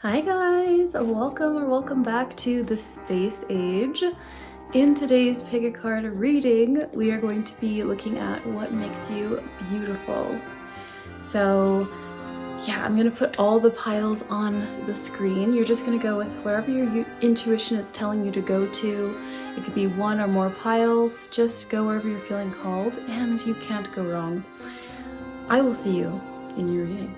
Hi guys, welcome back to the Space Age. In today's pick a card reading, we are going to be looking at what makes you beautiful. So yeah, I'm gonna put all the piles on the screen. You're just gonna go with wherever your intuition is telling you to go to. It could be one or more piles, just go wherever you're feeling called and you can't go wrong. I will see you in your reading.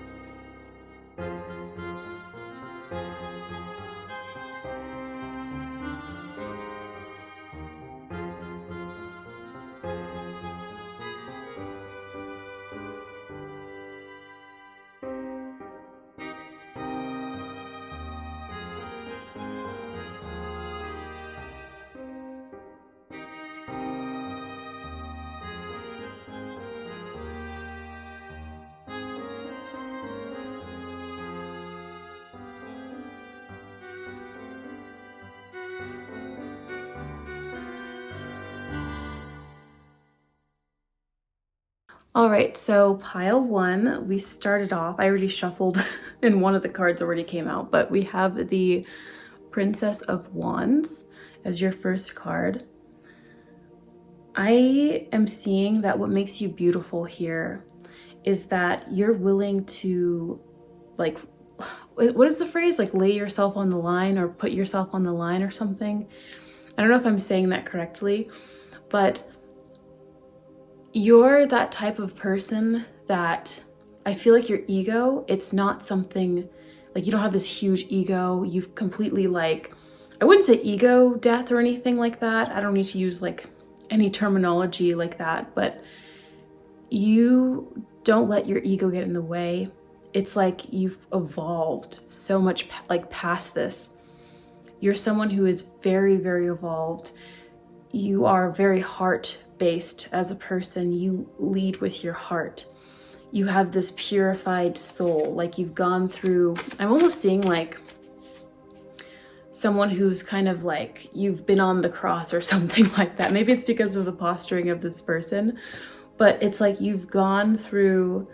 All right, so pile one, we started off, I already shuffled and one of the cards already came out, but we have the Princess of Wands as your first card. I am seeing that what makes you beautiful here is that you're willing to, like, what is the phrase? Like lay yourself on the line or put yourself on the line or something. I don't know if I'm saying that correctly, but you're that type of person that I feel like your ego, it's not something like you don't have this huge ego. You've completely like, I wouldn't say ego death or anything like that. I don't need to use like any terminology like that, but you don't let your ego get in the way. It's like you've evolved so much like past this. You're someone who is very, very evolved. You are very heart-based as a person. You lead with your heart. You have this purified soul, like you've gone through, I'm almost seeing like someone who's kind of like, you've been on the cross or something like that. Maybe it's because of the posturing of this person, but it's like you've gone through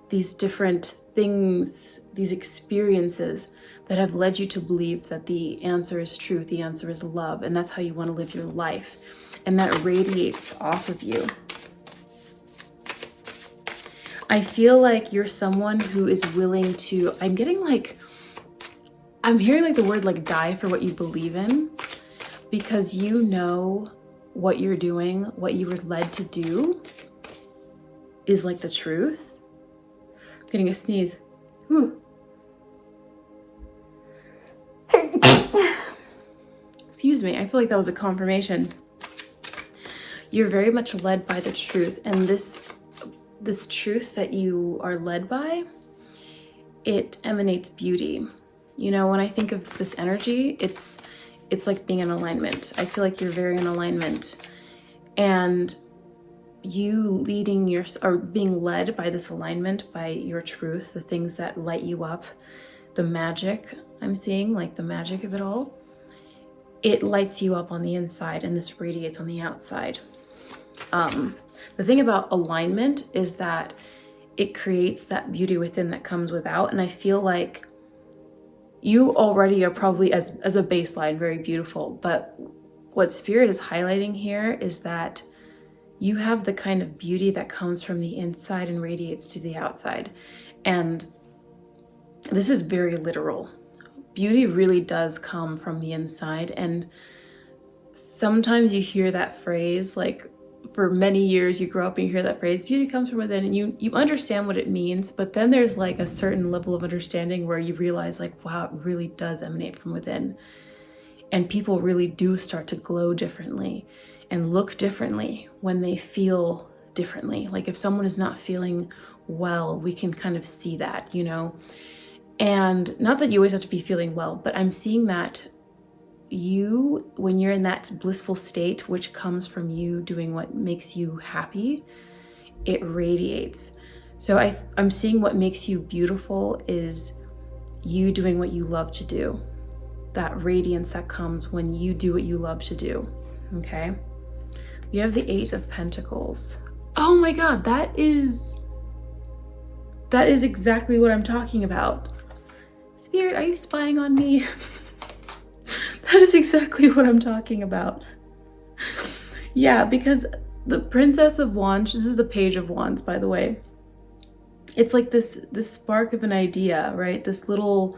these different things, these experiences that have led you to believe that the answer is truth, the answer is love, and that's how you want to live your life. And that radiates off of you. I feel like you're someone who is willing to, I'm hearing like the word like die for what you believe in, because you know what you're doing, what you were led to do is like the truth. I'm getting a sneeze. Whew. Excuse me, I feel like that was a confirmation. You're very much led by the truth, and this truth that you are led by, it emanates beauty. You know, when I think of this energy, it's like being in alignment. I feel like you're very in alignment, and you being led by this alignment, by your truth, the things that light you up, the magic I'm seeing, like the magic of it all, it lights you up on the inside and this radiates on the outside. The thing about alignment is that it creates that beauty within that comes without. And I feel like you already are probably as a baseline very beautiful, but what Spirit is highlighting here is that you have the kind of beauty that comes from the inside and radiates to the outside. And this is very literal. Beauty really does come from the inside. And sometimes you hear that phrase, like for many years you grow up and you hear that phrase, beauty comes from within, and you understand what it means, but then there's like a certain level of understanding where you realize like, wow, it really does emanate from within. And people really do start to glow differently and look differently when they feel differently. Like if someone is not feeling well, we can kind of see that, you know? And not that you always have to be feeling well, but I'm seeing that when you're in that blissful state, which comes from you doing what makes you happy, it radiates. So I'm seeing what makes you beautiful is you doing what you love to do. That radiance that comes when you do what you love to do, okay? We have the 8 of Pentacles. Oh my God, that is exactly what I'm talking about. Spirit, are you spying on me? That is exactly what I'm talking about. Yeah, because the Princess of Wands, this is the Page of Wands, by the way. It's like this spark of an idea, right? This little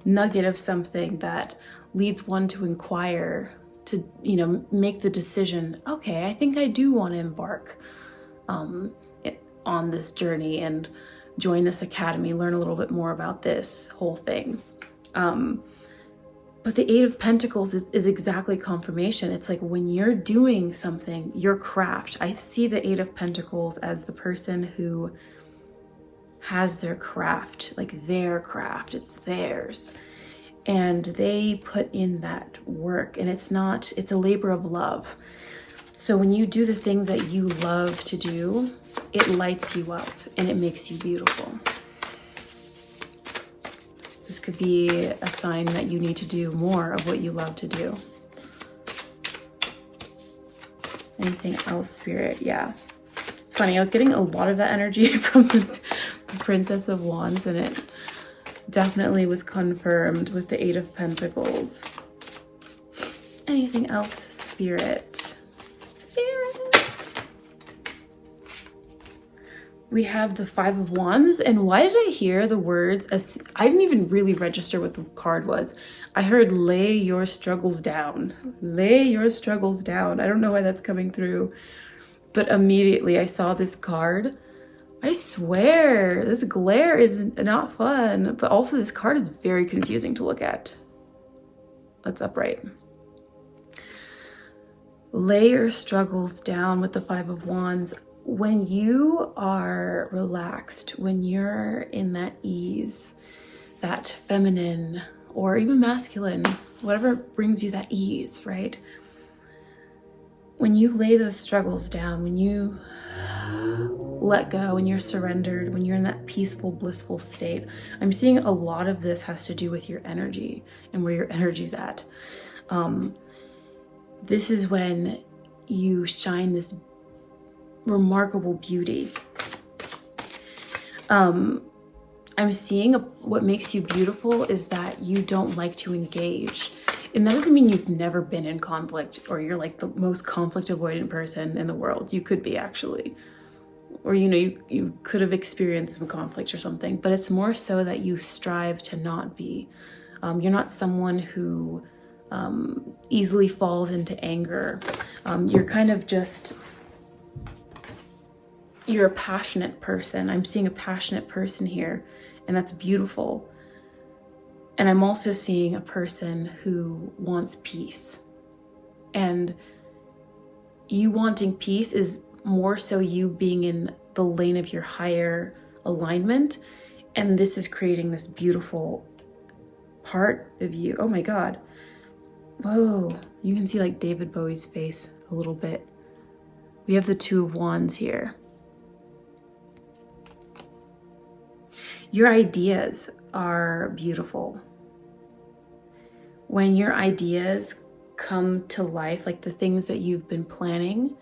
nugget of something that leads one to inquire, to, you know, make the decision, okay, I think I do want to embark on this journey and join this academy, learn a little bit more about this whole thing. But the Eight of Pentacles is exactly confirmation. It's like when you're doing something, your craft. I see the Eight of Pentacles as the person who has their craft, like their craft, it's theirs. And they put in that work, and it's a labor of love. So when you do the thing that you love to do, it lights you up and it makes you beautiful. This could be a sign that you need to do more of what you love to do. Anything else, Spirit? Yeah. It's funny, I was getting a lot of that energy from the Princess of Wands, and it definitely was confirmed with the Eight of Pentacles. Anything else, Spirit? Spirit. We have the Five of Wands, and why did I hear the words, I didn't even really register what the card was. I heard lay your struggles down. Lay your struggles down. I don't know why that's coming through, but immediately I saw this card. I swear, this glare is not fun, but also this card is very confusing to look at. Let's upright. Lay your struggles down with the Five of Wands. When you are relaxed, when you're in that ease, that feminine or even masculine, whatever brings you that ease, right? When you lay those struggles down, when you let go, when you're surrendered, when you're in that peaceful, blissful state, I'm seeing a lot of this has to do with your energy and where your energy's at. This is when you shine this remarkable beauty. I'm seeing what makes you beautiful is that you don't like to engage. And that doesn't mean you've never been in conflict or you're like the most conflict avoidant person in the world. You could be, actually. Or, you know, you could have experienced some conflict or something, but it's more so that you strive to not be. You're not someone who easily falls into anger. You're kind of just, you're a passionate person. I'm seeing a passionate person here, and that's beautiful. And I'm also seeing a person who wants peace. And you wanting peace is more so you being in the lane of your higher alignment. And this is creating this beautiful part of you. Oh my God. Whoa. You can see like David Bowie's face a little bit. We have the Two of Wands here. Your ideas are beautiful. When your ideas come to life, like the things that you've been planning,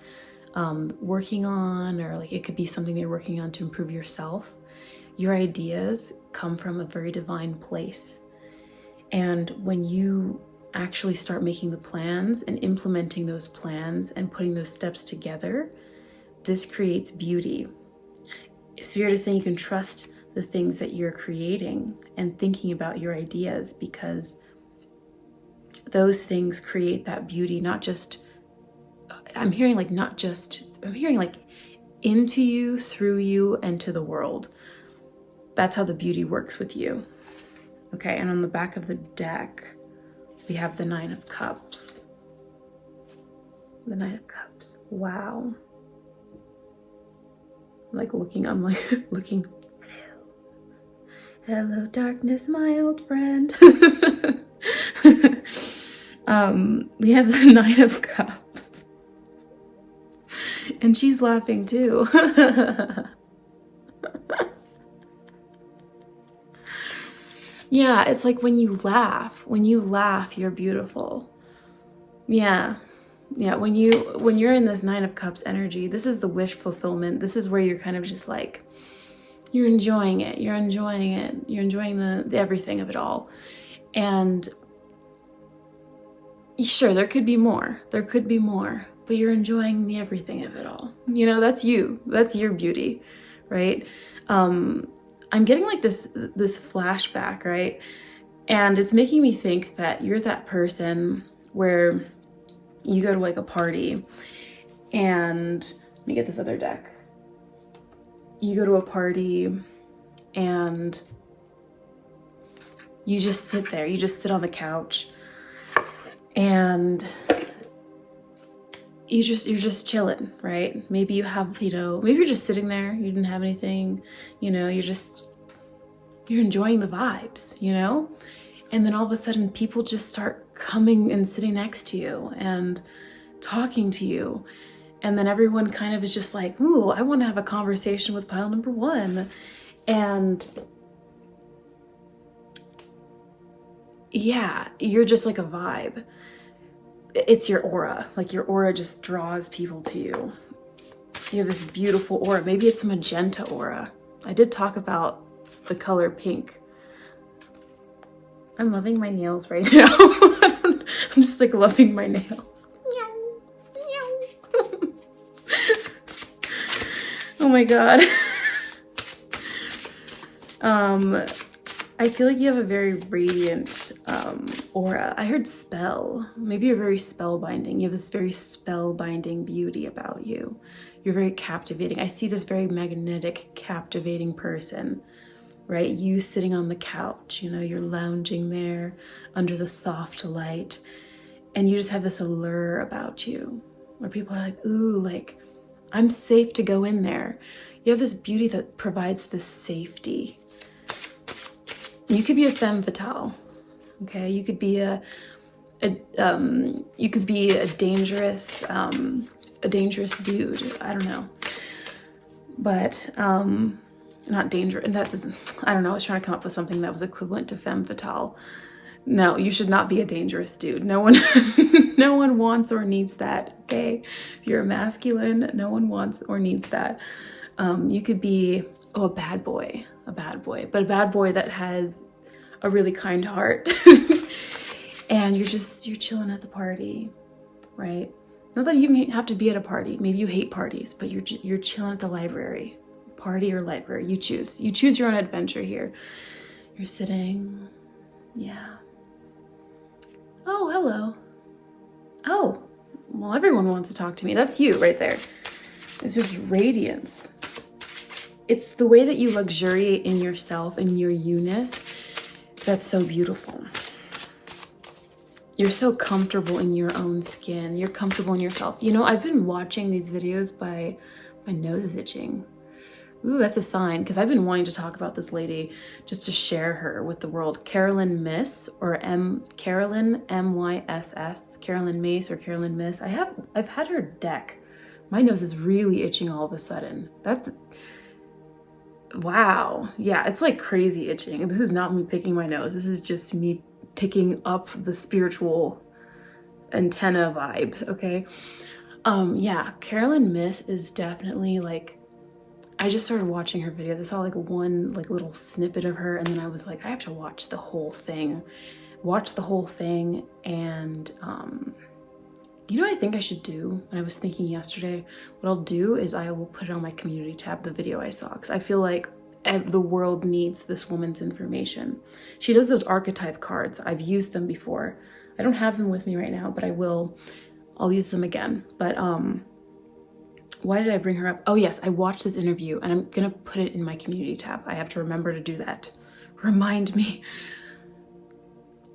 working on, or like it could be something that you're working on to improve yourself, your ideas come from a very divine place. And when you actually start making the plans and implementing those plans and putting those steps together, this creates beauty. Spirit is saying you can trust the things that you're creating and thinking about your ideas, because those things create that beauty. Not just, I'm hearing like into you, through you, and to the world. That's how the beauty works with you. Okay, and on the back of the deck, we have the Nine of Cups. The Nine of Cups. Wow. I'm like looking. Hello, darkness, my old friend. We have the Nine of Cups. And she's laughing too. Yeah, it's like when you laugh, you're beautiful. Yeah. Yeah, when you're in this Nine of Cups energy, this is the wish fulfillment. This is where you're kind of just like, You're enjoying it. You're enjoying it. You're enjoying the everything of it all. And sure, there could be more. There could be more. But you're enjoying the everything of it all. You know, that's you. That's your beauty, right? I'm getting like this flashback, right? And it's making me think that you're that person where you go to like a party and let me get this other deck. You go to a party and you just sit there. You just sit on the couch and you're just chilling, right? Maybe you have, you know, maybe you're just sitting there. You didn't have anything, you know, you're enjoying the vibes, you know? And then all of a sudden people just start coming and sitting next to you and talking to you. And then everyone kind of is just like, ooh, I want to have a conversation with pile number one. And yeah, you're just like a vibe. It's your aura. Like your aura just draws people to you. You have this beautiful aura. Maybe it's magenta aura. I did talk about the color pink. I'm loving my nails right now. I'm just like loving my nails. Oh my God. I feel like you have a very radiant aura. I heard spell. Maybe you're very spellbinding. You have this very spellbinding beauty about you. You're very captivating. I see this very magnetic, captivating person, right? You sitting on the couch, you know, you're lounging there under the soft light, and you just have this allure about you where people are like, ooh, like, I'm safe to go in there. You have this beauty that provides this safety. You could be a femme fatale, okay? You could be a dangerous dude. I don't know, but not dangerous. And that doesn't. I don't know. I was trying to come up with something that was equivalent to femme fatale. No, you should not be a dangerous dude. No one, no one wants or needs that. Okay, if you're a masculine, no one wants or needs that. You could be a bad boy, but a bad boy that has a really kind heart, and you're chilling at the party, right? Not that you have to be at a party. Maybe you hate parties, but you're chilling at the library, party or library. You choose your own adventure here. You're sitting, yeah. Oh, hello. Oh, well, everyone wants to talk to me. That's you right there. It's just radiance. It's the way that you luxuriate in yourself and your you-ness that's so beautiful. You're so comfortable in your own skin. You're comfortable in yourself. You know, I've been watching these videos by my nose is itching. Ooh, that's a sign, because I've been wanting to talk about this lady just to share her with the world. Carolyn Myss, or Carolyn M-Y-S-S, Carolyn Mace or Carolyn Myss. I've had her deck. My nose is really itching all of a sudden. Wow. Yeah, it's like crazy itching. This is not me picking my nose. This is just me picking up the spiritual antenna vibes, okay? Yeah, Carolyn Myss is definitely like, I just started watching her videos. I saw like one like little snippet of her, and then I was like, I have to watch the whole thing. And you know what I think I should do? And I was thinking yesterday, what I'll do is I will put it on my community tab, the video I saw, because I feel like the world needs this woman's information. She does those archetype cards. I've used them before. I don't have them with me right now, but I'll use them again. But why did I bring her up? Oh yes, I watched this interview, and I'm gonna put it in my community tab. I have to remember to do that. Remind me.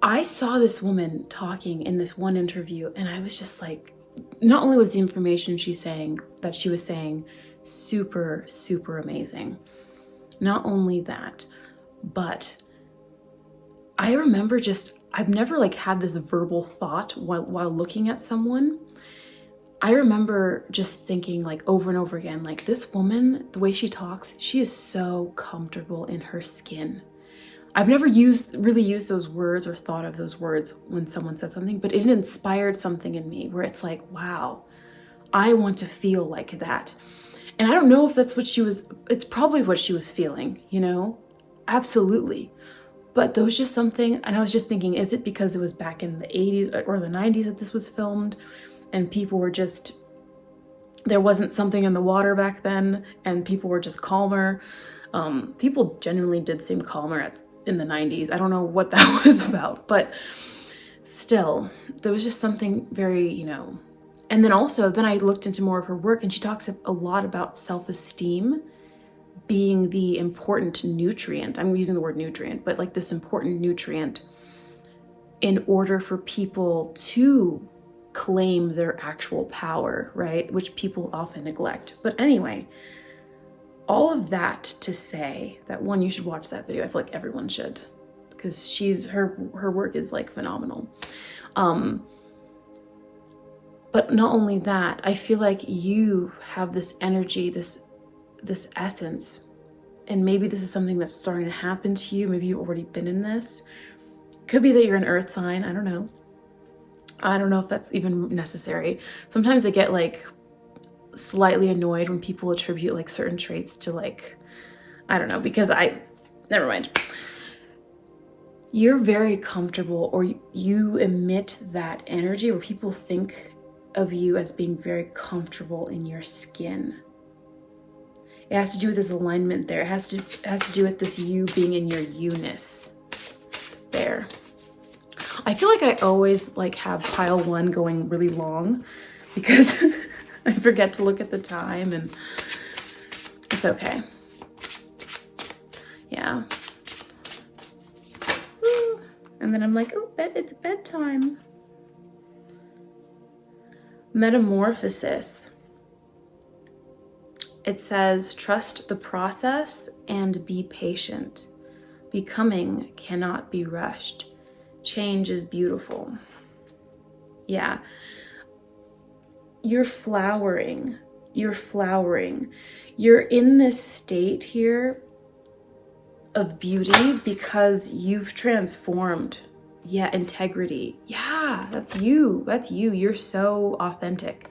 I saw this woman talking in this one interview, and I was just like, not only was the information she was saying super, super amazing. Not only that, but I remember I've never like had this verbal thought while looking at someone. I remember just thinking like over and over again, like this woman, the way she talks, she is so comfortable in her skin. I've never really used those words or thought of those words when someone said something, but it inspired something in me where it's like, wow, I want to feel like that. And I don't know if that's what she was, it's probably what she was feeling, you know? Absolutely. But there was just something, and I was just thinking, is it because it was back in the 80s or the 90s that this was filmed, and people were just, there wasn't something in the water back then, and people were just calmer. People genuinely did seem calmer in the 90s. I don't know what that was about, but still, there was just something very, you know. And then also, then I looked into more of her work, and she talks a lot about self-esteem being the important nutrient. I'm using the word nutrient, but like this important nutrient in order for people to claim their actual power, right? Which people often neglect. But anyway, all of that to say that, one, you should watch that video. I feel like everyone should, because her work is like phenomenal. But not only that, I feel like you have this energy, this essence, and maybe this is something that's starting to happen to you. Maybe you've already been in this. Could be that you're an earth sign. I don't know. I don't know if that's even necessary. Sometimes I get like slightly annoyed when people attribute like certain traits to like, I don't know, because never mind. You're very comfortable, or you emit that energy where people think of you as being very comfortable in your skin. It has to do with this alignment there. It has to do with this you being in your you-ness there. I feel like I always like have pile 1 going really long because I forget to look at the time, and it's okay. Yeah. Ooh. And then I'm like, oh, it's bedtime. Metamorphosis. It says, trust the process and be patient. Becoming cannot be rushed. Change is beautiful. Yeah. You're flowering. You're flowering. You're in this state here of beauty because you've transformed. Yeah, integrity. Yeah, that's you. That's you. You're so authentic.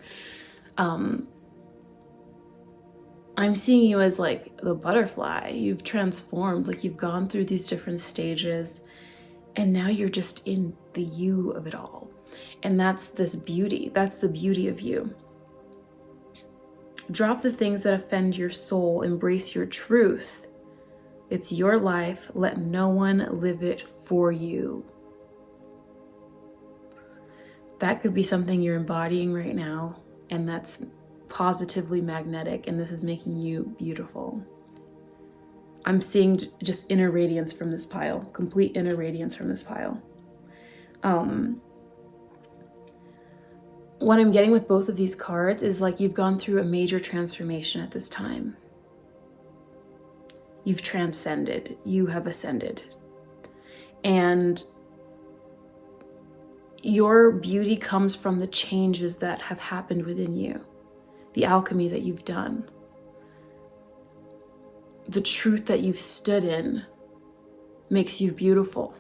I'm seeing you as like the butterfly. You've transformed, like you've gone through these different stages, and now you're just in the you of it all. And that's this beauty. That's the beauty of you. Drop the things that offend your soul. Embrace your truth. It's your life. Let no one live it for you. That could be something you're embodying right now, and that's positively magnetic, and this is making you beautiful. I'm seeing just inner radiance from this pile, complete inner radiance from this pile. What I'm getting with both of these cards is like you've gone through a major transformation at this time. You've transcended, you have ascended. And your beauty comes from the changes that have happened within you, the alchemy that you've done, the truth that you've stood in makes you beautiful.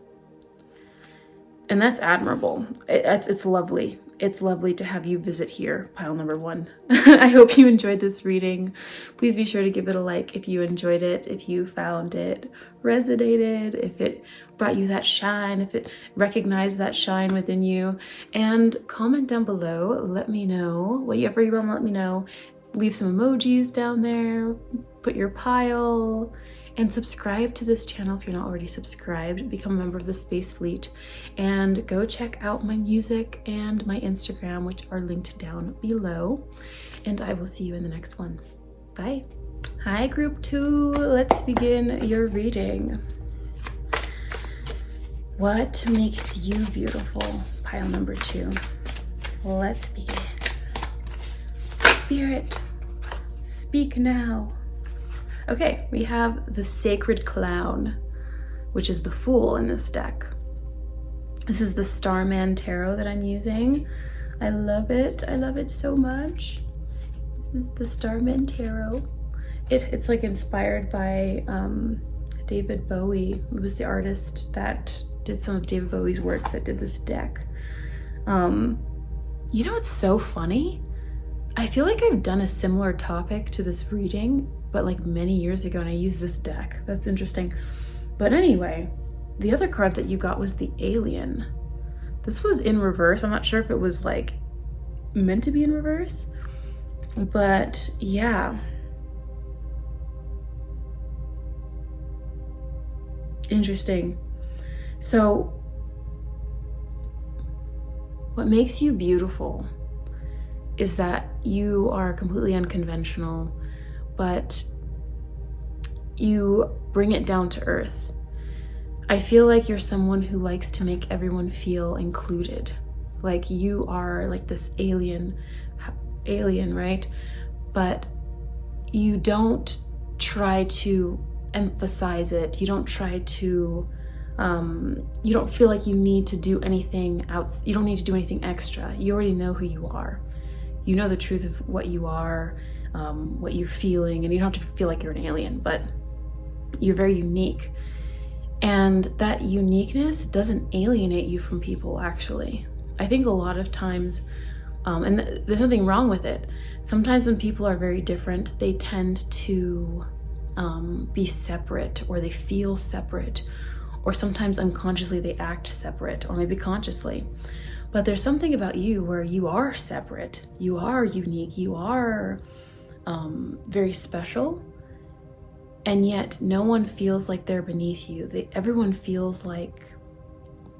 And that's admirable. It's lovely. It's lovely to have you visit here, pile number 1. I hope you enjoyed this reading. Please be sure to give it a like if you enjoyed it, if you found it resonated, if it brought you that shine, if it recognized that shine within you. And comment down below. Let me know. Whatever you want to let me know. Leave some emojis down there. Put your pile. And subscribe to this channel if you're not already subscribed. Become a member of the Space Fleet. And go check out my music and my Instagram, which are linked down below. And I will see you in the next one. Bye. Hi, group 2. Let's begin your reading. What makes you beautiful? Pile number 2. Let's begin. Spirit, speak now. Okay, we have the Sacred Clown, which is the Fool in this deck. This is the Starman Tarot that I'm using. I love it. I love it so much. This is the Starman Tarot. It's like inspired by David Bowie, who was the artist that did some of David Bowie's works that did this deck. You know what's so funny? I feel like I've done a similar topic to this reading, but like many years ago, and I used this deck. That's interesting. But anyway, the other card that you got was the Alien. This was in reverse. I'm not sure if it was like meant to be in reverse, but yeah. Interesting. So what makes you beautiful is that you are completely unconventional, but you bring it down to earth. I feel like you're someone who likes to make everyone feel included. Like you are like this alien, right? But you don't try to emphasize it. You don't try to, you don't feel like you need to do anything else. You don't need to do anything extra. You already know who you are. You know the truth of what you are, what you're feeling, and you don't have to feel like you're an alien, but you're very unique. And that uniqueness doesn't alienate you from people, actually. I think a lot of times, and there's nothing wrong with it, sometimes when people are very different, they tend to be separate, or they feel separate, or sometimes unconsciously they act separate, or maybe consciously. But there's something about you where you are separate, you are unique, you are very special, and yet no one feels like they're beneath you. Everyone feels like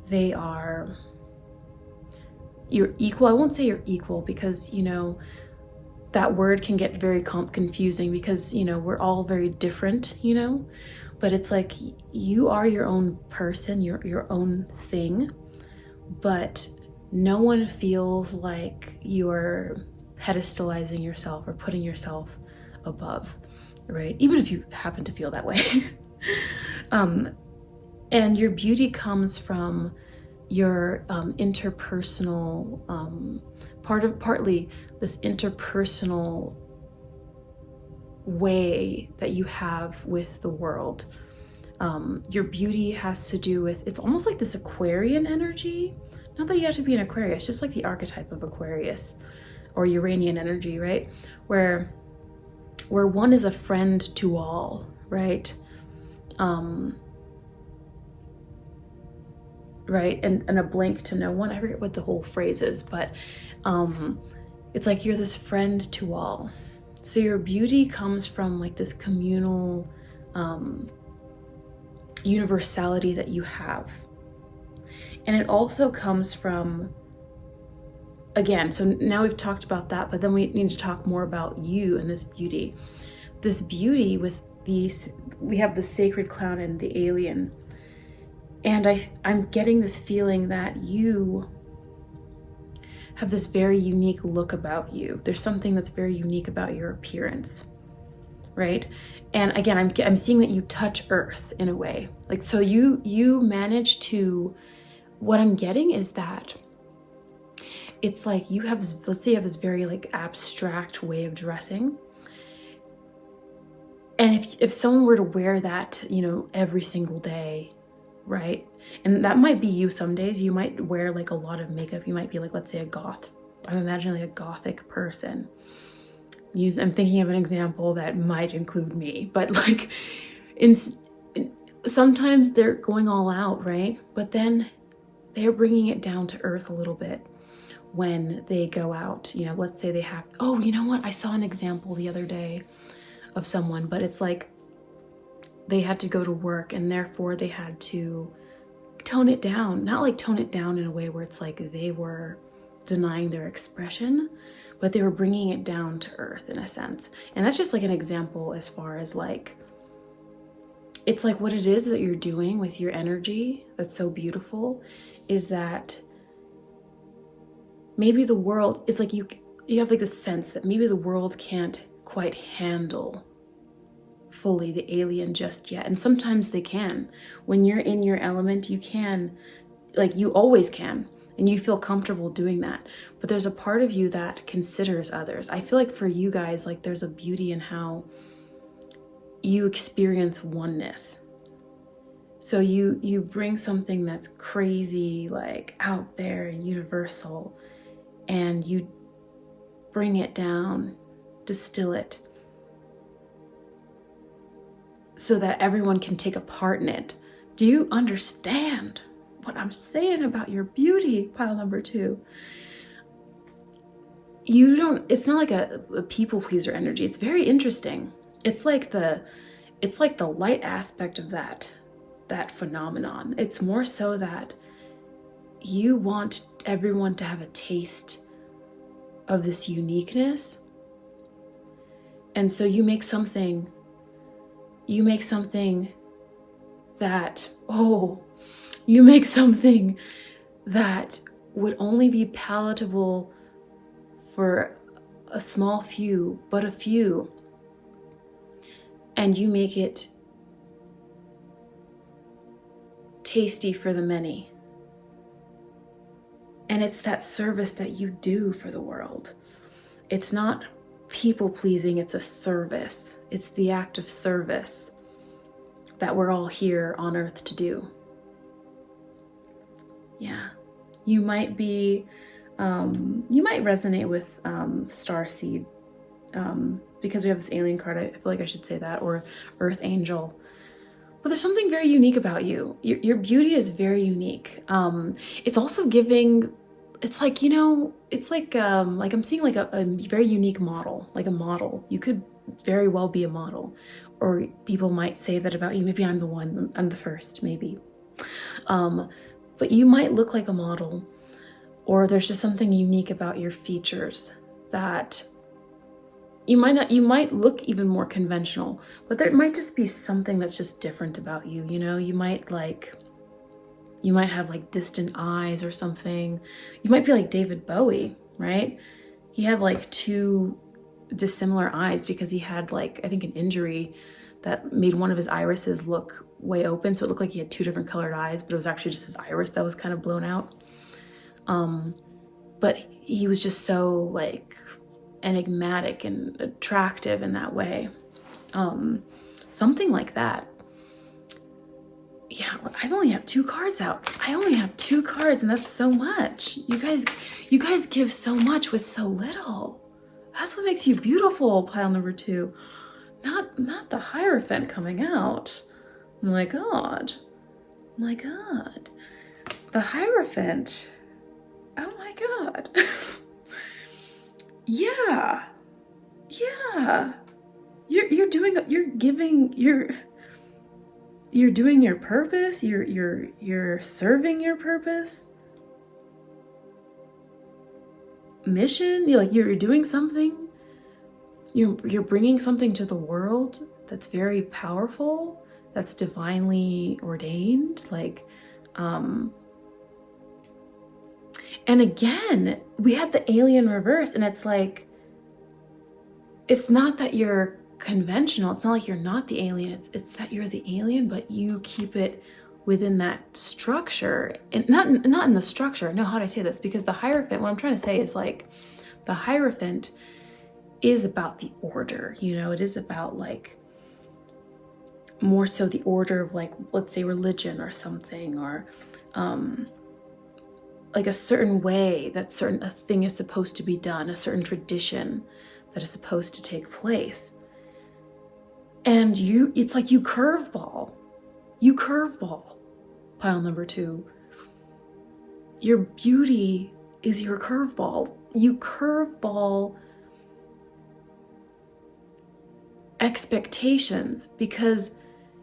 they are, you're equal. I won't say you're equal because, you know, that word can get very confusing because, you know, we're all very different, you know, but it's like you are your own person, your own thing, but no one feels like you're pedestalizing yourself or putting yourself above, right? Even if you happen to feel that way. And your beauty comes from your interpersonal, partly this interpersonal way that you have with the world. Your beauty has to do with, it's almost like this Aquarian energy. Not that you have to be an Aquarius, just like the archetype of Aquarius or Uranian energy, right? Where one is a friend to all, right? Right, and a blank to no one. I forget what the whole phrase is, but it's like you're this friend to all. So your beauty comes from like this communal universality that you have. And it also comes from, again, so now we've talked about that, but then we need to talk more about you and this beauty. This beauty with these, we have the sacred clown and the alien. And I'm getting this feeling that you have this very unique look about you. There's something that's very unique about your appearance, right? And again, I'm seeing that you touch earth in a way. Like, so you manage to, what I'm getting is that it's like you have this, let's say you have this very like abstract way of dressing. And if someone were to wear that, you know, every single day, right? And that might be you some days. You might wear like a lot of makeup. You might be like, let's say a goth. I'm imagining like a gothic person. I'm thinking of an example that might include me, but like sometimes they're going all out, right? But then they're bringing it down to earth a little bit when they go out. You know, let's say they have, oh, you know what? I saw an example the other day of someone, but it's like they had to go to work and therefore they had to tone it down. Not like tone it down in a way where it's like they were denying their expression, but they were bringing it down to earth in a sense. And that's just like an example as far as like, it's like what it is that you're doing with your energy that's so beautiful is that maybe the world, it's like you have like this sense that maybe the world can't quite handle fully the alien just yet. And sometimes they can. When you're in your element, you can, like you always can, and you feel comfortable doing that. But there's a part of you that considers others. I feel like for you guys, like there's a beauty in how you experience oneness. So you bring something that's crazy, like out there and universal, and you bring it down, distill it, so that everyone can take a part in it. Do you understand what I'm saying about your beauty, pile number 2? It's not like a people pleaser energy. It's very interesting. It's like the light aspect of that phenomenon. It's more so that you want everyone to have a taste of this uniqueness. And so you make something that would only be palatable for a small few, but a few. And you make it tasty for the many. And it's that service that you do for the world. It's not people pleasing, it's a service. It's the act of service that we're all here on earth to do. Yeah. You might resonate with Starseed, because we have this alien card. I feel like I should say that, or Earth Angel. But there's something very unique about you. Your beauty is very unique. It's also giving, it's like, I'm seeing like a very unique model, like a model. You could very well be a model, or people might say that about you. Maybe I'm the first, maybe. But you might look like a model, or there's just something unique about your features that you might look even more conventional, but there might just be something that's just different about you. You might have like distant eyes or something. You might be like David Bowie, right? He had like 2 dissimilar eyes because he had like, I think, an injury that made one of his irises look way open. So it looked like he had 2 different colored eyes, but it was actually just his iris that was kind of blown out. But he was just so like enigmatic and attractive in that way. Something like that. Yeah, I only have 2 cards out. I only have 2 cards, and that's so much. You guys give so much with so little. That's what makes you beautiful, pile number 2. Not the Hierophant coming out. My God. The Hierophant. Oh my God. Yeah. You're doing your purpose. You're serving your purpose. Mission. You're doing something. You're bringing something to the world that's very powerful, that's divinely ordained. And again, we had the alien reverse, and it's like, it's not that you're conventional. It's not like you're not the alien. It's that you're the alien, but you keep it within that structure, and not in the structure. No, how do I say this? Because the Hierophant, what I'm trying to say is like, the Hierophant is about the order. It is about like more so the order of like, let's say religion or something, or like a certain way that a thing is supposed to be done, a certain tradition that is supposed to take place. And it's like you curveball, pile number 2. Your beauty is your curveball. You curveball expectations, because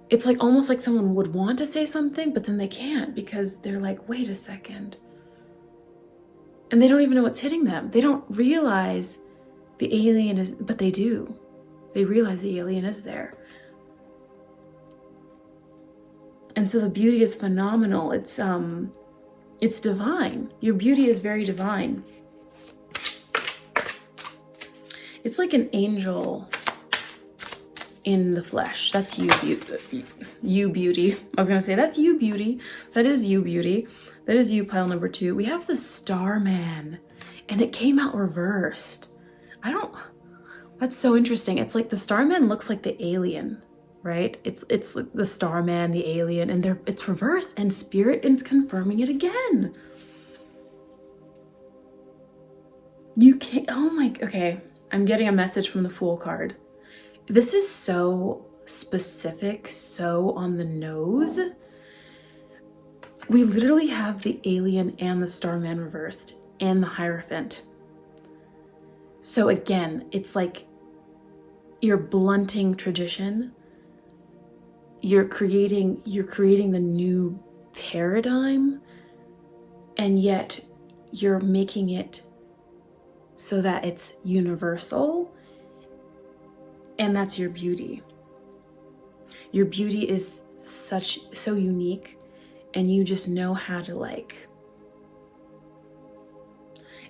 it's like almost like someone would want to say something, but then they can't, because they're like, wait a second. And they don't even know what's hitting them. They don't realize the alien is, but they do. They realize the alien is there. And so the beauty is phenomenal. It's divine. Your beauty is very divine. It's like an angel in the flesh. That's you, beauty. I was gonna say, that's you, beauty. That is you, beauty. That is you, pile number 2. We have the Starman, and it came out reversed. That's so interesting. It's like the Starman looks like the alien, right? It's the Starman, the alien, and it's reversed, and Spirit is confirming it again. You can't, oh my, okay. I'm getting a message from the Fool card. This is so specific, so on the nose. We literally have the Alien and the Starman reversed and the Hierophant. So again, it's like you're blunting tradition. You're creating the new paradigm, and yet you're making it so that it's universal, and that's your beauty. Your beauty is so unique, and you just know how to like.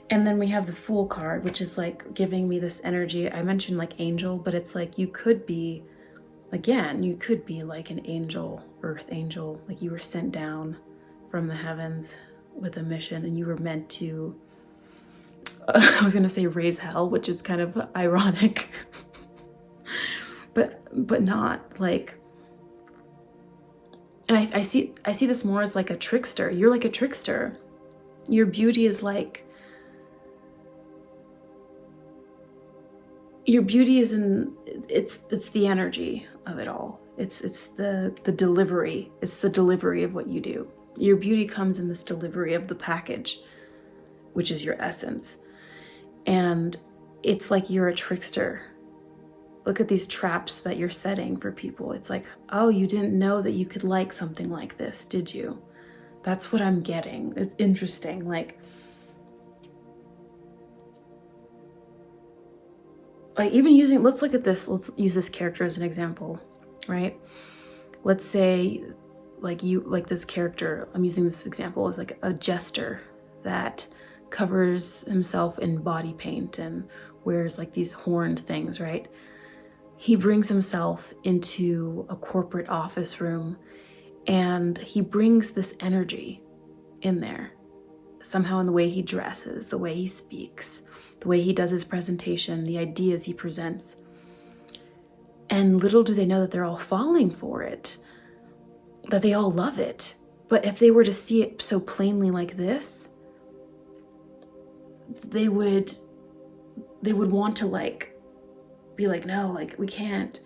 And then we have the Fool card, which is like giving me this energy. I mentioned like angel, but it's like you could be, again, you could be like an angel, earth angel, like you were sent down from the heavens with a mission, and you were meant to, I was gonna say raise hell, which is kind of ironic, but not like, and I see this more as like a trickster. You're like a trickster. Your beauty is like, your beauty is in, it's the energy of it all. It's the delivery. It's the delivery of what you do. Your beauty comes in this delivery of the package, which is your essence. And it's like you're a trickster. Look at these traps that you're setting for people. It's like, oh, you didn't know that you could like something like this, did you? That's what I'm getting. It's interesting. Like even using, let's look at this. Let's use this character as an example, right? Let's say like this character, I'm using this example as like a jester that covers himself in body paint and wears like these horned things, right? He brings himself into a corporate office room and he brings this energy in there. Somehow in the way he dresses, the way he speaks, the way he does his presentation, the ideas he presents. And little do they know that they're all falling for it, that they all love it. But if they were to see it so plainly like this, they would want to like be like, no, like we can't.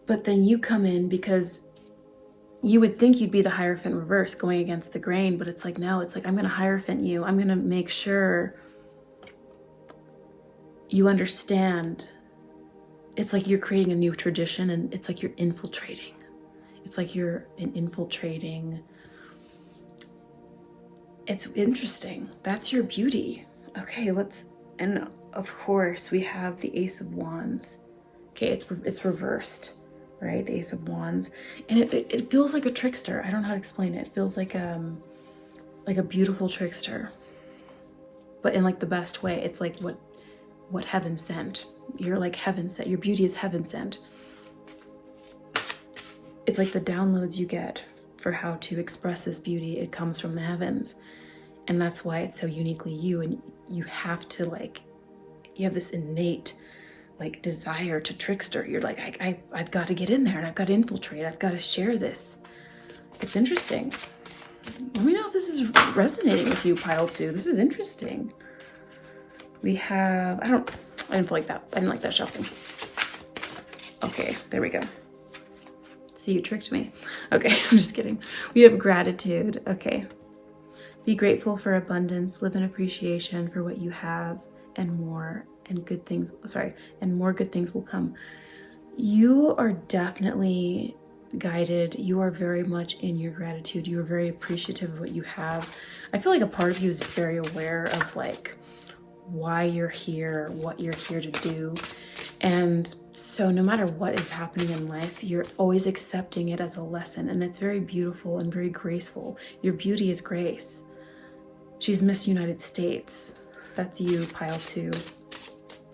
But then you come in because you would think you'd be the Hierophant reverse going against the grain, but it's like, no, it's like, I'm going to Hierophant you. I'm going to make sure you understand. It's like you're creating a new tradition, and it's like you're infiltrating. It's like you're infiltrating. It's interesting. That's your beauty. Okay, and of course we have the Ace of Wands. Okay, it's reversed, right? The Ace of Wands. And it feels like a trickster. I don't know how to explain it. It feels like a beautiful trickster, but in like the best way. It's like what heaven sent. You're like heaven sent. Your beauty is heaven sent. It's like the downloads you get for how to express this beauty. It comes from the heavens. And that's why it's so uniquely you. And you have to like, you have this innate like desire to trickster. You're like, I've got to get in there and I've got to infiltrate. I've got to share this. It's interesting. Let me know if this is resonating with you, 𝙒𝙆𝙆𝙆. This is interesting. We have, I didn't like that. I didn't like that shuffling. Okay, there we go. See, you tricked me. Okay, I'm just kidding. We have gratitude. Okay. Be grateful for abundance, live in appreciation for what you have and more, and good things, and more good things will come. You are definitely guided. You are very much in your gratitude. You are very appreciative of what you have. I feel like a part of you is very aware of like why you're here, what you're here to do. And so no matter what is happening in life, you're always accepting it as a lesson. And it's very beautiful and very graceful. Your beauty is grace. She's Miss United States. That's you, 𝙒𝙆𝙆𝙆.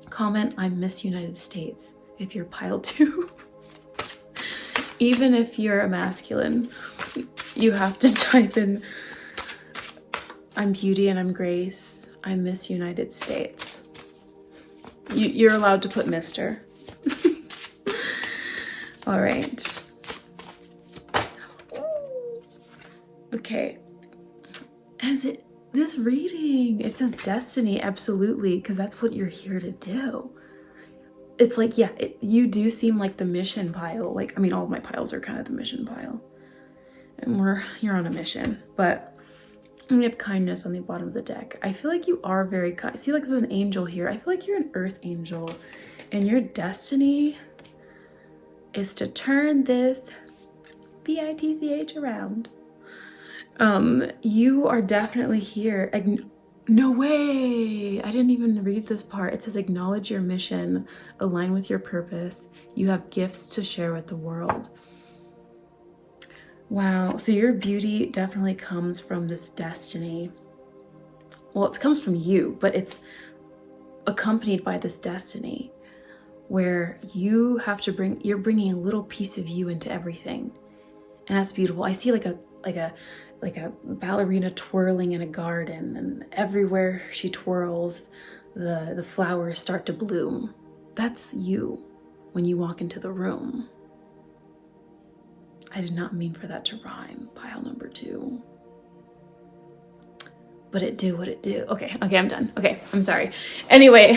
Comment, I'm Miss United States if you're 𝙒𝙆𝙆𝙆. Even if you're a masculine, you have to type in, I'm beauty and I'm grace. I'm Miss United States. You're allowed to put Mr. All right. Okay. this reading. It says destiny, absolutely, because that's what you're here to do. It's like, yeah, you do seem like the mission pile. Like, I mean, all of my piles are kind of the mission pile. And you're on a mission. But we have kindness on the bottom of the deck. I feel like you are very kind. See, like there's an angel here. I feel like you're an earth angel. And your destiny is to turn this 𝙒𝙃𝘼𝙆 around. You are definitely here. No way! I didn't even read this part. It says acknowledge your mission, align with your purpose. You have gifts to share with the world. Wow, so your beauty definitely comes from this destiny. Well, it comes from you, but it's accompanied by this destiny where you have to you're bringing a little piece of you into everything. And that's beautiful. I see like a ballerina twirling in a garden, and everywhere she twirls, the flowers start to bloom. That's you when you walk into the room. I did not mean for that to rhyme, pile number 2. But it do what it do. Okay, I'm done. Okay, I'm sorry. Anyway,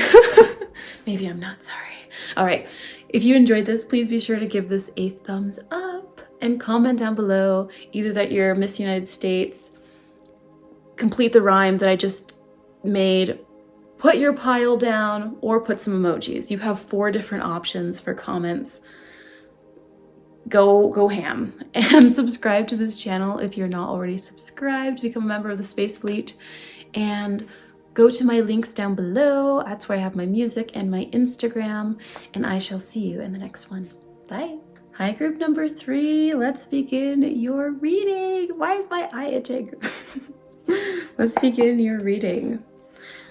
maybe I'm not sorry. All right, if you enjoyed this, please be sure to give this a thumbs up and comment down below either that you're Miss United States, complete the rhyme that I just made, put your pile down, or put some emojis. You have 4 different options for comments. Go ham. And subscribe to this channel if you're not already subscribed. Become a member of the Space Fleet. And go to my links down below. That's where I have my music and my Instagram. And I shall see you in the next one. Bye. Hi, group number 3. Let's begin your reading. Why is my eye itching? Let's begin your reading.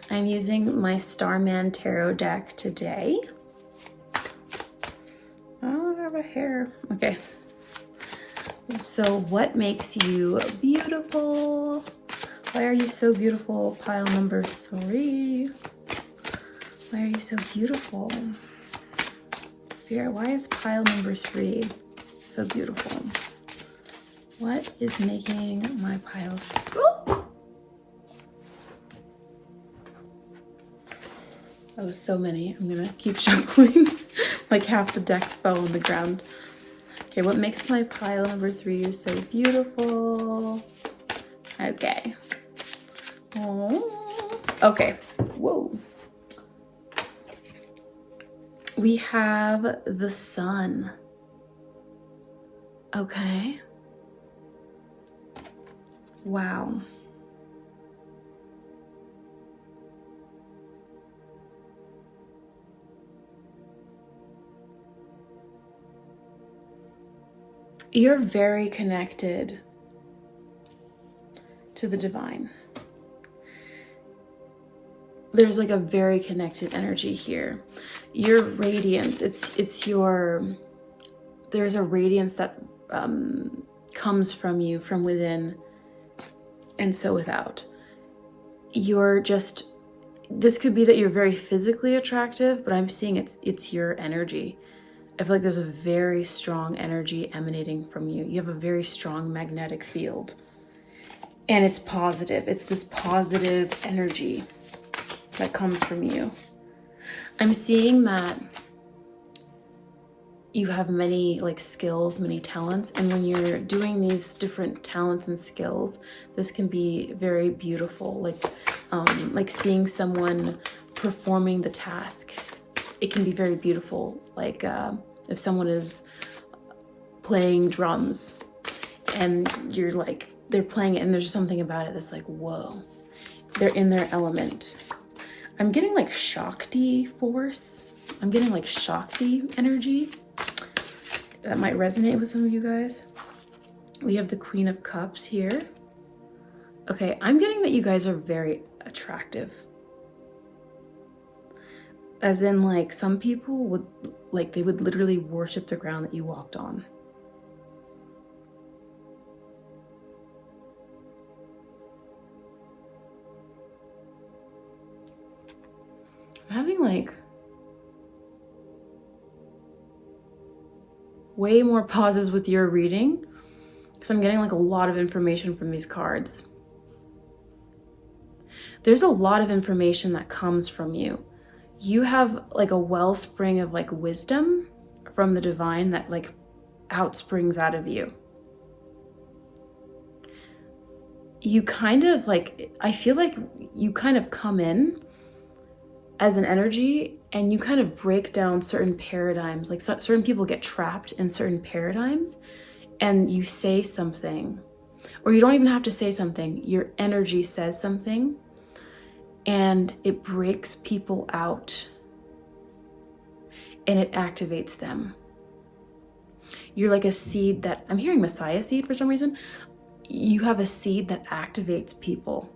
I'm using my Starman Tarot deck today. Oh, I have a hair. Okay. So what makes you beautiful? Why are you so beautiful? Pile number 3. Why are you so beautiful? Spirit, why is pile number 3 so beautiful? What is making my piles... Oh! That was so many. I'm gonna keep shuffling. Like half the deck fell on the ground. Okay, what makes my pile number 3 so beautiful? Okay. Oh. Okay. Whoa. We have the sun. Okay. Wow. You're very connected to the divine. There's like a very connected energy here. Your radiance, there's a radiance that comes from you from within and so without. This could be that you're very physically attractive, but I'm seeing it's your energy. I feel like there's a very strong energy emanating from you. You have a very strong magnetic field. And it's positive. It's this positive energy that comes from you. I'm seeing that you have many skills, many talents. And when you're doing these different talents and skills, this can be very beautiful. Like seeing someone performing the task. It can be very beautiful. Like if someone is playing drums and they're playing it and there's something about it that's like, whoa, they're in their element. I'm getting like Shakti force. I'm getting like Shakti energy. That might resonate with some of you guys. We have the Queen of Cups here. Okay, I'm getting that you guys are very attractive. As in, like, some people would, they would literally worship the ground that you walked on. I'm having, way more pauses with your reading because I'm getting, a lot of information from these cards. there's a lot of information that comes from you. You have like a wellspring of like wisdom from the divine that like outsprings out of you. You kind of like, I feel like you kind of come in as an energy and you kind of break down certain paradigms. Like certain people get trapped in certain paradigms and you say something, or you don't even have to say something. Your energy says something and it breaks people out and it activates them. You're like a seed that, I'm hearing Messiah seed for some reason. You have a seed that activates people.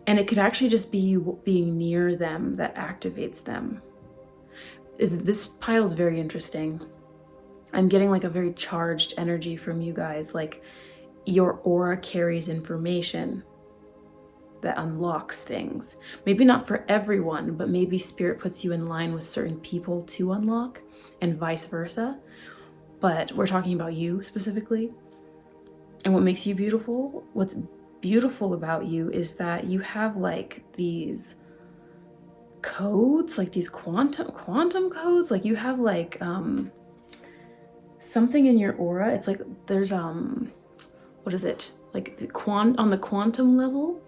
And it could actually just be you being near them that activates them. This pile is very interesting. I'm getting like a very charged energy from you guys. Like your aura carries information that unlocks things. Maybe not for everyone, but maybe spirit puts you in line with certain people to unlock and vice versa. But we're talking about you specifically. And what makes you beautiful, what's beautiful about you is that you have like these codes, like these quantum codes. Like you have like something in your aura. It's like there's what is it? Like on the quantum level,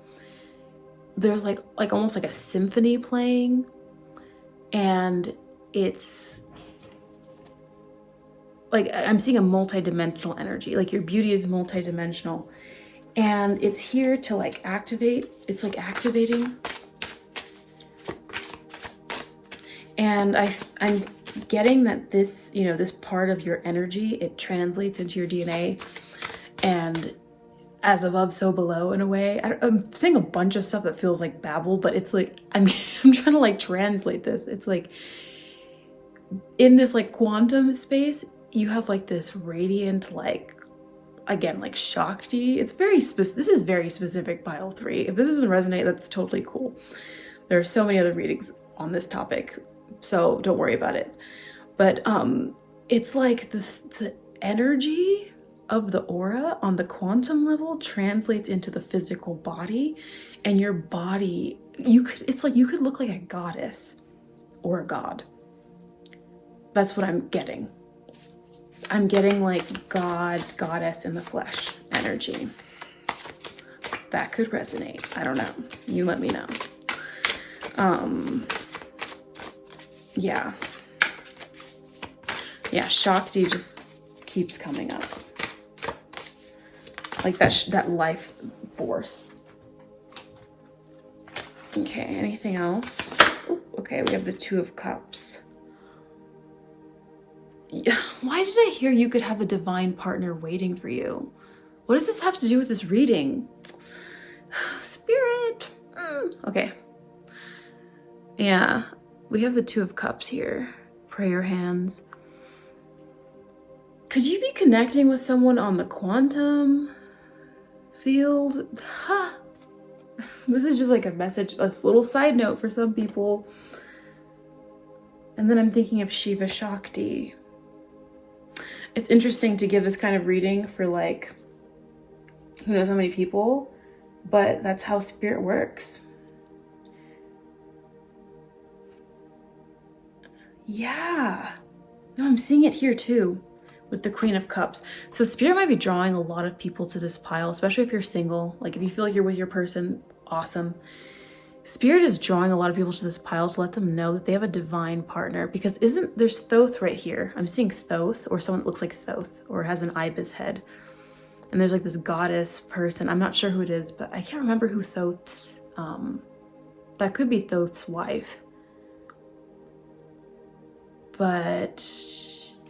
there's like almost like a symphony playing, and it's like I'm seeing a multi-dimensional energy. Like your beauty is multi-dimensional. And it's here to like activate. It's like activating. And I'm getting that this, you know, this part of your energy, it translates into your DNA. And as above, so below in a way. I'm saying a bunch of stuff that feels like babble, but it's like, I'm trying to like translate this. It's like in this like quantum space, you have like this radiant, like, again, like Shakti. It's very this is very specific, pile 3. If this doesn't resonate, that's totally cool. There are so many other readings on this topic, so don't worry about it. But it's like the energy of the aura on the quantum level translates into the physical body, and your body, it's like you could look like a goddess or a god. That's what I'm getting. I'm getting like God, goddess in the flesh energy. That could resonate. I don't know. You let me know. Yeah. Yeah, Shakti just keeps coming up. Like that life force. Okay, anything else? Ooh, okay, we have the 2 of Cups. Why did I hear you could have a divine partner waiting for you? What does this have to do with this reading? Spirit. Okay. Yeah, we have the 2 of Cups here. Prayer hands. Could you be connecting with someone on the quantum field? Huh. This is just like a message, a little side note for some people. And then I'm thinking of Shiva Shakti. It's interesting to give this kind of reading for like, who knows how many people, but that's how spirit works. Yeah. No, I'm seeing it here too with the Queen of Cups. So spirit might be drawing a lot of people to this pile, especially if you're single. Like if you feel like you're with your person, awesome. Spirit is drawing a lot of people to this pile to let them know that they have a divine partner, because there's Thoth right here. I'm seeing Thoth, or someone that looks like Thoth or has an ibis head. And there's like this goddess person. I'm not sure who it is, but I can't remember who Thoth's, that could be Thoth's wife. But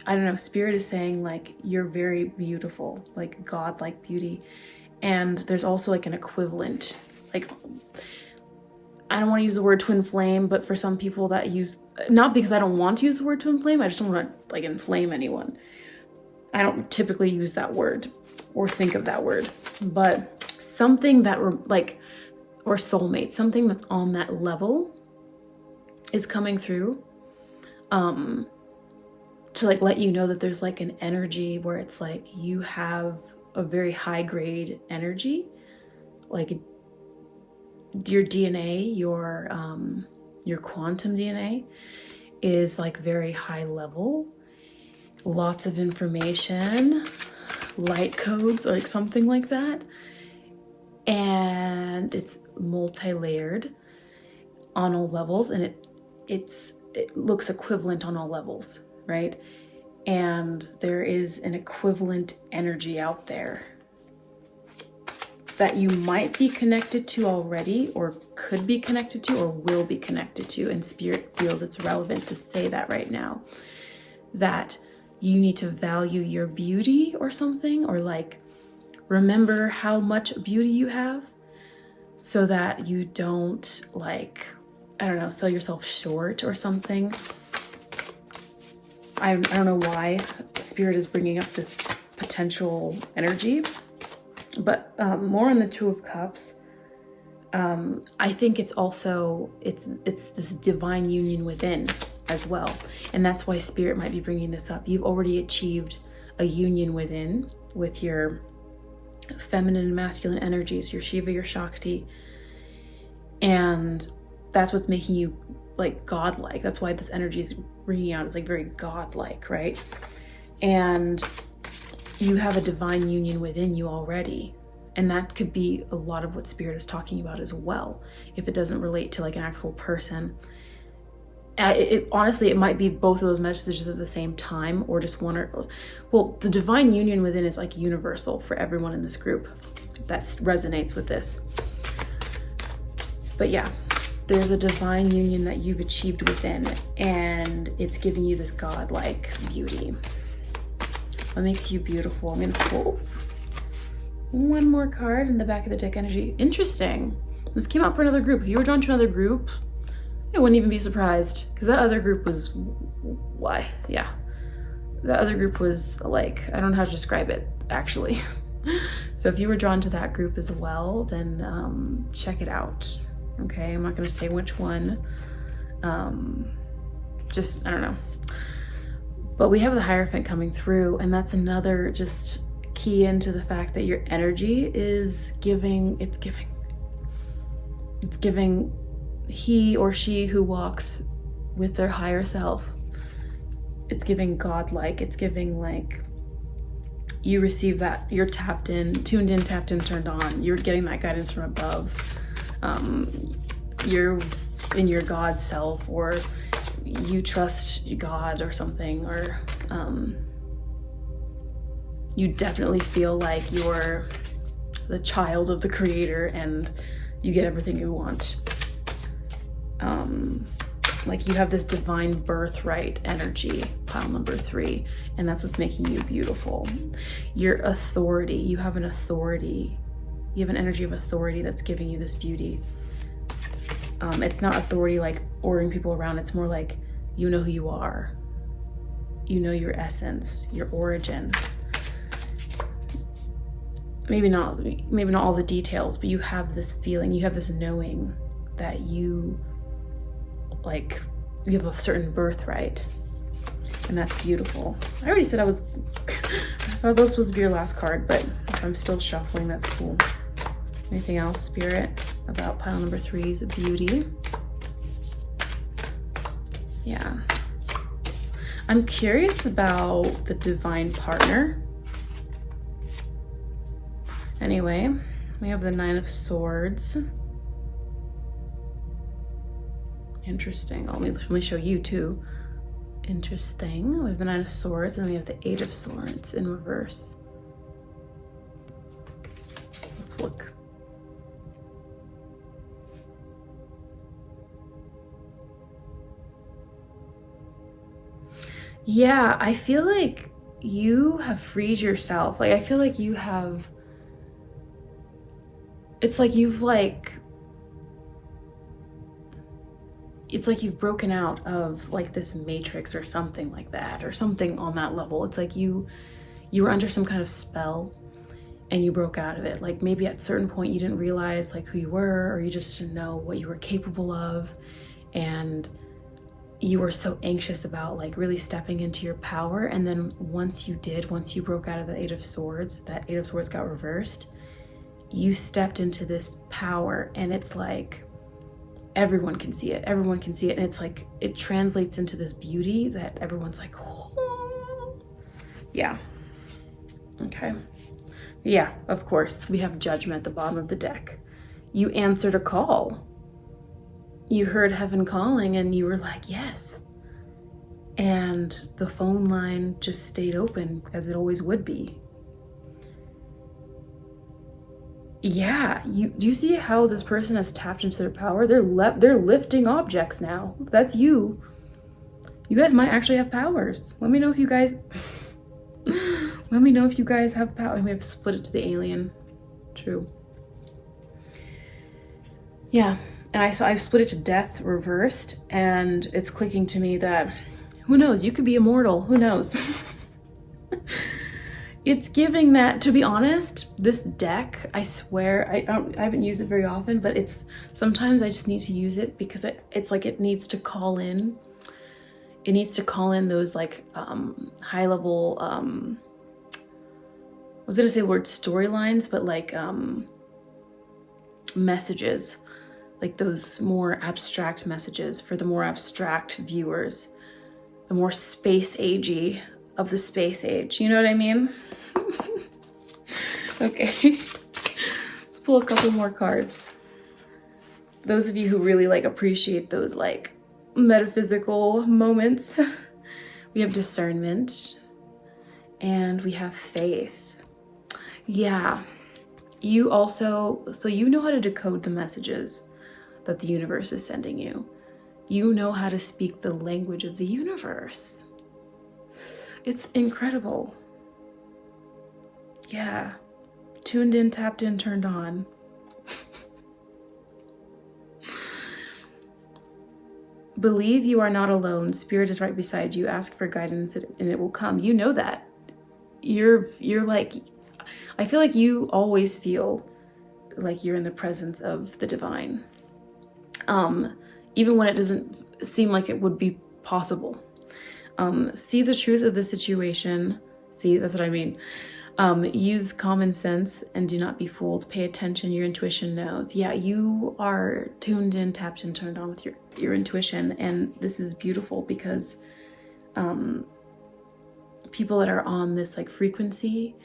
I don't know, spirit is saying like, you're very beautiful, like God-like beauty. And there's also like an equivalent, like, I don't want to use the word twin flame, but for some people that use, not because I don't want to use the word twin flame, I just don't want to like inflame anyone. I don't typically use that word or think of that word, but something that like, or soulmate, something that's on that level is coming through to like let you know that there's like an energy where it's like you have a very high grade energy, like your DNA, your quantum DNA is like very high level, lots of information, light codes, like something like that. And it's multi-layered on all levels, and it looks equivalent on all levels, right? And there is an equivalent energy out there that you might be connected to already, or could be connected to, or will be connected to, and Spirit feels it's relevant to say that right now, that you need to value your beauty or something, or like remember how much beauty you have, so that you don't, like, I don't know, sell yourself short or something. I don't know why Spirit is bringing up this potential energy, but more on the Two of Cups. I think it's also, it's this divine union within as well. And that's why Spirit might be bringing this up. You've already achieved a union within with your feminine and masculine energies, your Shiva, your Shakti. And that's what's making you like godlike. That's why this energy is bringing out. It's like very godlike, right? And you have a divine union within you already. And that could be a lot of what Spirit is talking about as well, if it doesn't relate to like an actual person. Honestly, it might be both of those messages at the same time, or just one, or, well, the divine union within is like universal for everyone in this group. That resonates with this. But yeah, there's a divine union that you've achieved within, and it's giving you this godlike beauty. What makes you beautiful? I'm gonna pull one more card in the back of the deck energy. Interesting. This came out for another group. If you were drawn to another group, I wouldn't even be surprised, because that other group was, why? Yeah. That other group was like, I don't know how to describe it, actually. So if you were drawn to that group as well, then check it out. Okay, I'm not gonna say which one. Just, I don't know. But we have the Hierophant coming through, and that's another just key into the fact that your energy is giving, it's giving he or she who walks with their higher self. It's giving godlike. It's giving like you receive that, you're tapped in, tuned in, tapped in, turned on. You're getting that guidance from above. You're in your God self, or you trust God or something, or you definitely feel like you're the child of the Creator and you get everything you want. Like you have this divine birthright energy, pile number 3, and that's what's making you beautiful. Your authority, you have an authority. You have an energy of authority that's giving you this beauty. It's not authority like ordering people around. It's more like you know who you are. You know your essence, your origin. Maybe not all the details, but you have this feeling, you have this knowing that you have a certain birthright, and that's beautiful. I already said I thought that was supposed to be your last card, but if I'm still shuffling, that's cool. Anything else, Spirit, about pile number 3's beauty? Yeah. I'm curious about the divine partner. Anyway, we have the 9 of Swords. Interesting. Let me show you too. Interesting. We have the 9 of Swords, and then we have the 8 of Swords in reverse. Let's look. Yeah, I feel like you have freed yourself. Like I feel like you have, it's like you've broken out of like this matrix or something like that, or something on that level. It's like you were under some kind of spell and you broke out of it. Like maybe at a certain point you didn't realize like who you were, or you just didn't know what you were capable of, and you were so anxious about like really stepping into your power. And then once you broke out of the 8 of Swords, that 8 of Swords got reversed, you stepped into this power, and it's like everyone can see it. Everyone can see it. And it's like, it translates into this beauty that everyone's like, oh. Yeah. Okay. Yeah, of course. We have Judgment at the bottom of the deck. You answered a call. You heard heaven calling and you were like, yes. And the phone line just stayed open as it always would be. Yeah, do you see how this person has tapped into their power? They're lifting objects now. That's you. You guys might actually have powers. Let me know if you guys let me know if you guys have power. We have split it to the alien. True. Yeah, and I've split it to death reversed, and it's clicking to me that who knows, you could be immortal. Who knows? It's giving that, to be honest, this deck, I swear, I haven't used it very often, but it's sometimes I just need to use it because it's like it needs to call in. It needs to call in those like high level, I was gonna say the word storylines, but like messages, like those more abstract messages for the more abstract viewers, the more space agey of the space age. You know what I mean? Okay, let's pull a couple more cards. Those of you who really like appreciate those like metaphysical moments, we have discernment and we have faith. Yeah, you also, so you know how to decode the messages that the universe is sending you. You know how to speak the language of the universe. It's incredible. Yeah. Tuned in, tapped in, turned on. Believe you are not alone. Spirit is right beside you. Ask for guidance and it will come. You know that. You're like, I feel like you always feel like you're in the presence of the divine. Even when it doesn't seem like it would be possible. See the truth of the situation. See, that's what I mean. Use common sense and do not be fooled. Pay attention. Your intuition knows. Yeah, you are tuned in, tapped in, turned on with your intuition. And this is beautiful because people that are on this like frequency,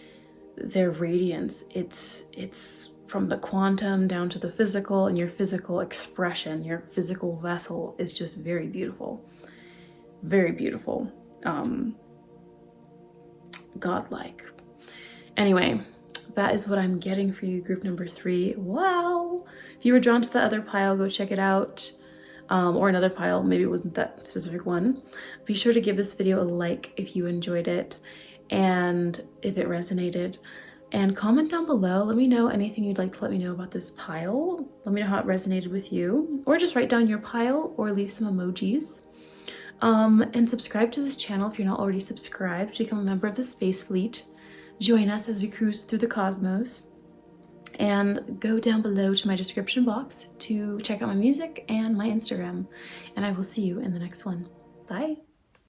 their radiance, it's from the quantum down to the physical, and your physical expression, your physical vessel is just very beautiful. Very beautiful. Godlike. Anyway, that is what I'm getting for you, group number 3. Wow. If you were drawn to the other pile, go check it out. Or another pile, maybe it wasn't that specific one. Be sure to give this video a like if you enjoyed it and if it resonated. And comment down below. Let me know anything you'd like to let me know about this pile. Let me know how it resonated with you. Or just write down your pile or leave some emojis. And subscribe to this channel if you're not already subscribed to become a member of the Space Fleet. Join us as we cruise through the cosmos. And go down below to my description box to check out my music and my Instagram. And I will see you in the next one. Bye.